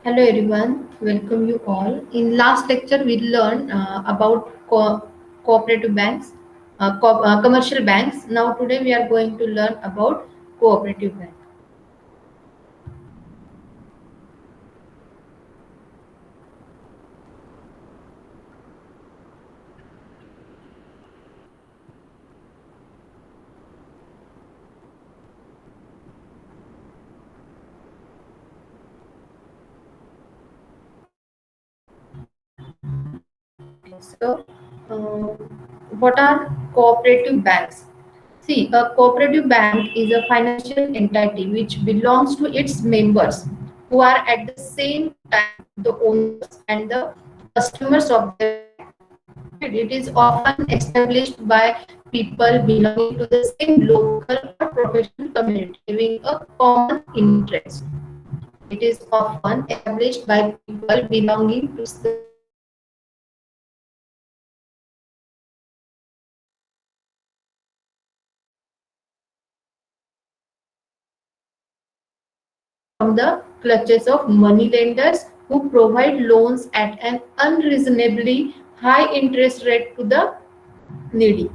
Hello everyone, welcome you all. In last lecture, we learned about cooperative banks, commercial banks. Now today we are going to learn about cooperative bank. So, what are cooperative banks? See, a cooperative bank is a financial entity which belongs to its members who are at the same time the owners and the customers of the bank. It is often established by people belonging to the same local or professional community having a common interest. It is often established by people belonging to the same local or professional community having a common interest. It is often established by people belonging to the same local or free from the clutches of money lenders who provide loans at an unreasonably high interest rate to the needy.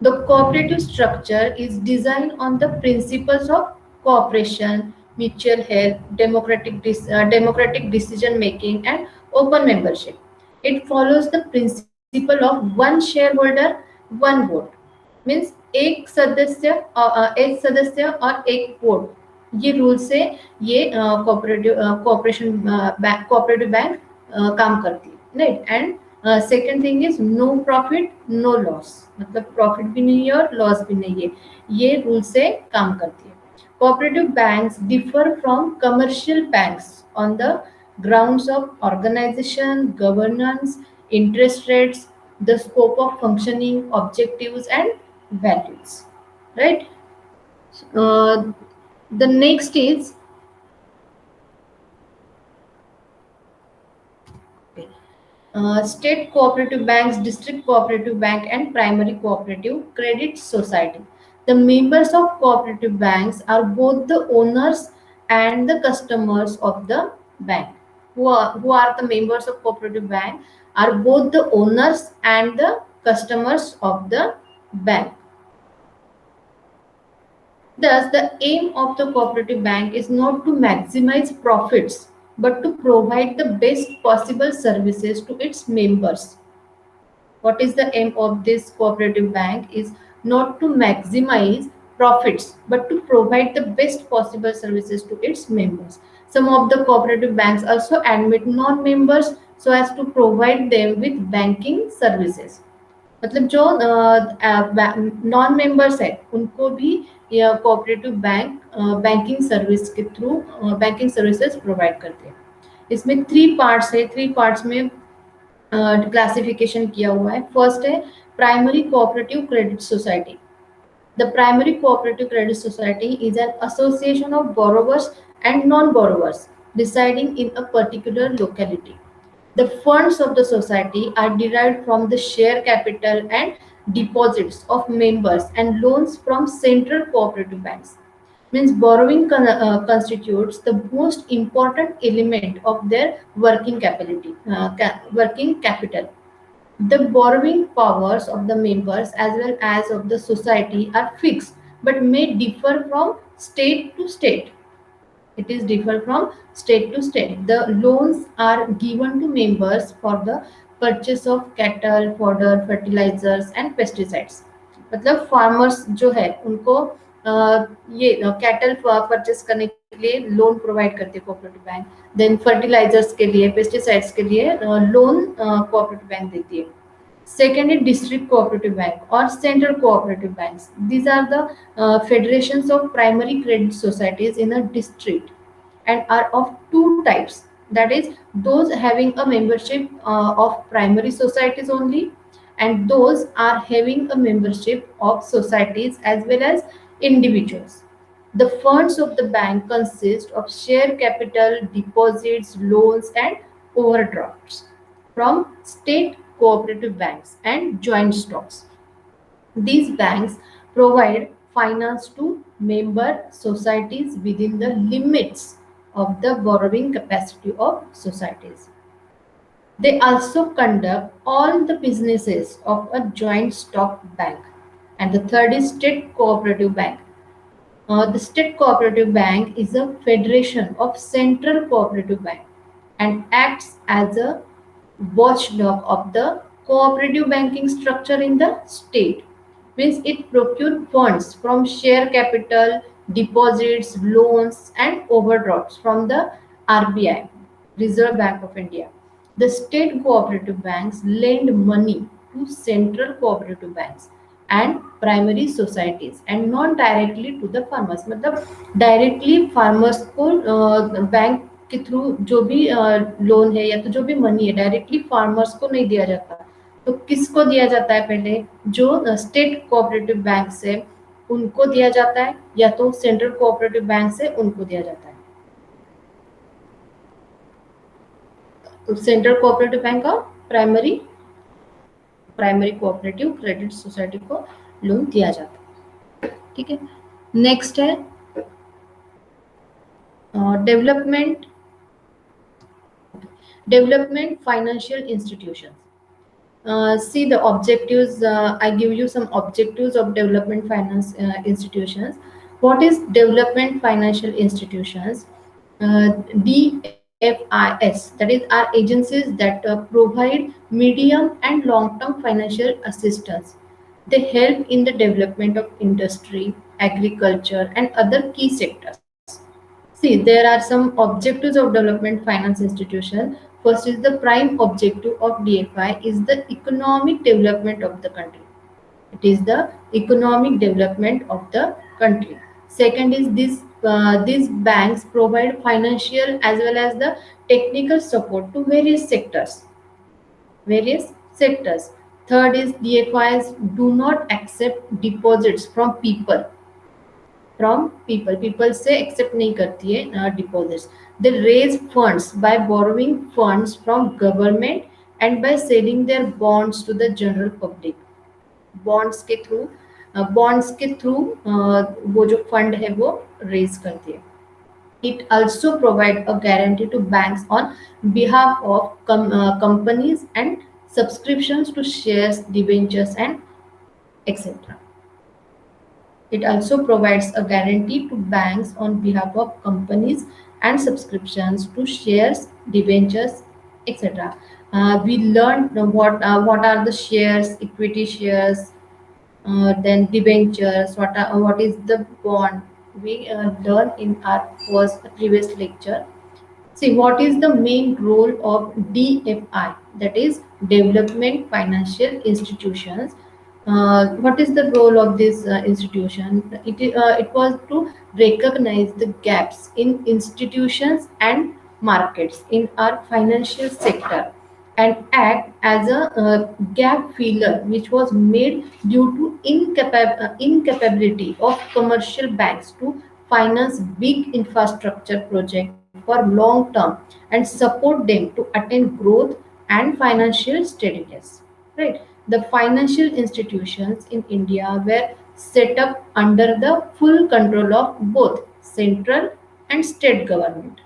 The cooperative structure is designed on the principles of cooperation, mutual help, democratic decision making, and open membership. It follows the principle of one shareholder, one vote. Means एक सदस्य और एक vote, ये rule से ये cooperative bank काम करती है, right. And second thing is no profit no loss, मतलब प्रॉफिट भी नहीं है और लॉस भी नहीं है, ये रूल से काम करती है. Cooperative banks differ from commercial banks on the grounds of organization, governance, interest rates, the scope of functioning, objectives, and values. Right? Uh, the next is state cooperative banks, district cooperative bank, and primary cooperative credit society. The members of cooperative banks are both the owners and the customers of the bank. Who are the members of cooperative bank are both the owners and the customers of the bank. Thus, the aim of the cooperative bank is not to maximize profits but to provide the best possible services to its members. What is the aim of this cooperative bank is not to maximize profits but to provide the best possible services to its members. Some of the cooperative banks also admit non-members so as to provide them with banking services. मतलब जो non members है उनको भी cooperative bank banking service के through banking services provide करते हैं. इसमें three parts है, थ्री पार्ट्स में क्लासिफिकेशन किया हुआ है. फर्स्ट है primary cooperative credit society. The primary cooperative credit society is an association of borrowers and non-borrowers residing in a particular locality. The funds of the society are derived from the share capital and deposits of members and loans from central cooperative banks. Means borrowing constitutes the most important element of their working capital. The borrowing powers of the members as well as of the society are fixed but may differ from state to state. It is differ from state to state. The loans are given to members for the purchase of cattle, fodder, fertilizers and pesticides. मतलब farmers जो है उनको ये cattle purchase करने के लिए loan provide करती है कोऑपरेटिव बैंक. देन फर्टिलाइजर्स के लिए, पेस्टिसाइड्स के लिए लोन कोऑपरेटिव बैंक देती है. Second is district cooperative bank or central cooperative banks. These are the federations of primary credit societies in a district and are of two types. That is those having a membership of primary societies only, and those are having a membership of societies as well as individuals. The funds of the bank consist of share capital, deposits, loans, and overdrafts from state cooperative banks and joint stocks. These banks provide finance to member societies within the limits of the borrowing capacity of societies. They also conduct all the businesses of a joint stock bank. And the third is state cooperative bank. The State Cooperative Bank is a federation of central cooperative banks and acts as a watchdog of the cooperative banking structure in the state. Means it procures funds from share capital, deposits, loans, and overdrafts from the RBI, Reserve Bank of India. The state cooperative banks lend money to central cooperative banks and primary societies and not directly to the farmers. मतलब directly farmers को bank के through जो भी loan है या तो जो भी मनी है डायरेक्टली फार्मर्स को नहीं दिया जाता. तो किसको दिया जाता है? पहले जो स्टेट कोऑपरेटिव बैंक से उनको दिया जाता है या तो सेंट्रल कोऑपरेटिव बैंक से उनको दिया जाता है. तो सेंट्रल कोऑपरेटिव बैंक का प्राइमरी कोऑपरेटिव क्रेडिट सोसाइटी को लोन दिया जाता है. ठीक है. नेक्स्ट है development financial institutions. See the objectives. I give you some objectives of development finance institutions. What is development financial institutions? DFIS, that is, are agencies that provide medium and long-term financial assistance. They help in the development of industry, agriculture, and other key sectors. See, there are some objectives of development finance institution. First is the prime objective of DFI is the economic development of the country. It is the economic development of the country. Second is these banks provide financial as well as the technical support to various sectors. Various sectors. Third is DFIs do not accept deposits from people. People say accept nahi karti hai deposits. They raise funds by borrowing funds from government and by selling their bonds to the general public. bonds के through वो जो fund है वो raise करती है. It also provide a guarantee to banks on behalf of companies and subscriptions to shares, debentures, and etc. It also provides a guarantee to banks on behalf of companies and subscriptions to shares, debentures, etc. We learned what are the shares, equity shares, then debentures, what is the bond. We learned in our previous lecture. See, what is the main role of DFI, that is Development Financial Institutions? What is the role of this institution? It was to recognize the gaps in institutions and markets in our financial sector and act as a gap filler which was made due to incapability of commercial banks to finance big infrastructure projects for long term and support them to attain growth and financial steadiness. Right? The financial institutions in India were set up under the full control of both central and state government.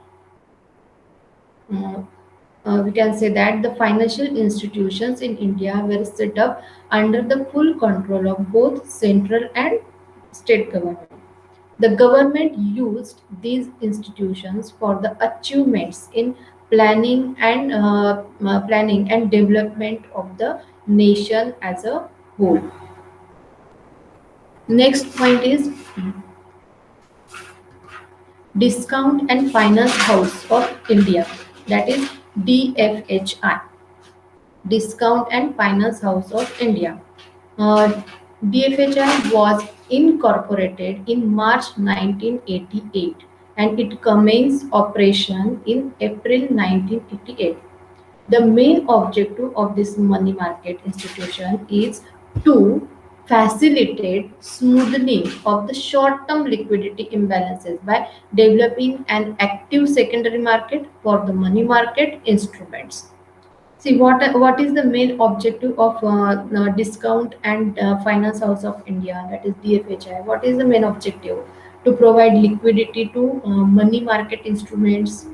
Uh, we can say that the financial institutions in India were set up under the full control of both central and state government. The government used these institutions for the achievements in planning and development of the nation as a whole. Next point is Discount and Finance House of India, that is DFHI. Discount and Finance House of India. Uh, DFHI was incorporated in March 1988 and it commenced operation in April 1988. The main objective of this money market institution is to facilitate smoothing of the short-term liquidity imbalances by developing an active secondary market for the money market instruments. See, what is the main objective of Discount and Finance House of India, that is DFHI? What is the main objective? to provide liquidity to money market instruments,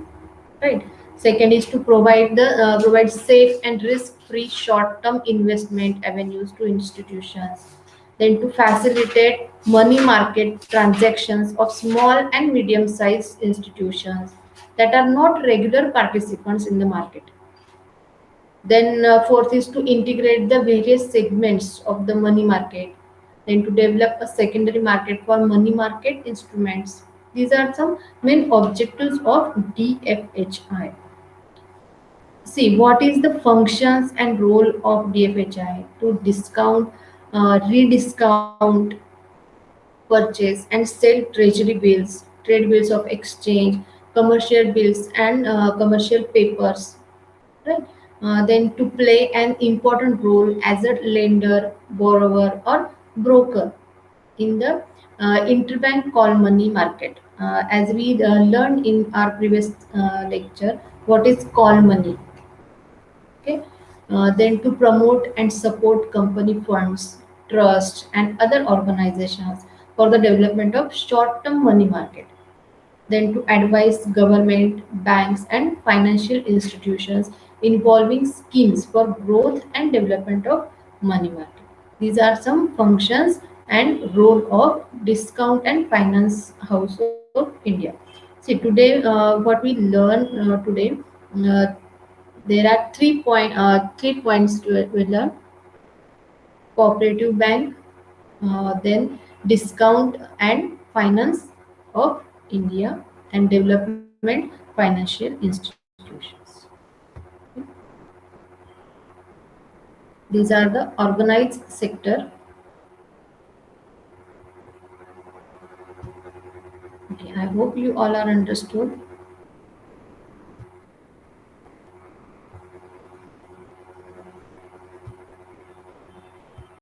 right? Second is to provide safe and risk free short term investment avenues to institutions. Then to facilitate money market transactions of small and medium sized institutions that are not regular participants in the market. Then fourth is to integrate the various segments of the money market. Then to develop a secondary market for money market instruments. These are some main objectives of DFHI. See, what is the functions and role of DFHI? To discount, rediscount, purchase and sell treasury bills, trade bills of exchange, commercial bills and commercial papers, right? Then to play an important role as a lender, borrower, or broker in the interbank call money market. As we learned in our previous lecture, what is call money? Okay. Then to promote and support company funds, trusts, and other organizations for the development of short-term money market. Then to advise government, banks, and financial institutions involving schemes for growth and development of money market. These are some functions and role of discount and finance house of India. See today, what we learn today, uh, there are 3 points to we learn: cooperative bank, then discount and finance of India, and development financial institutions. These are the organized sector. Okay, I hope you all are understood.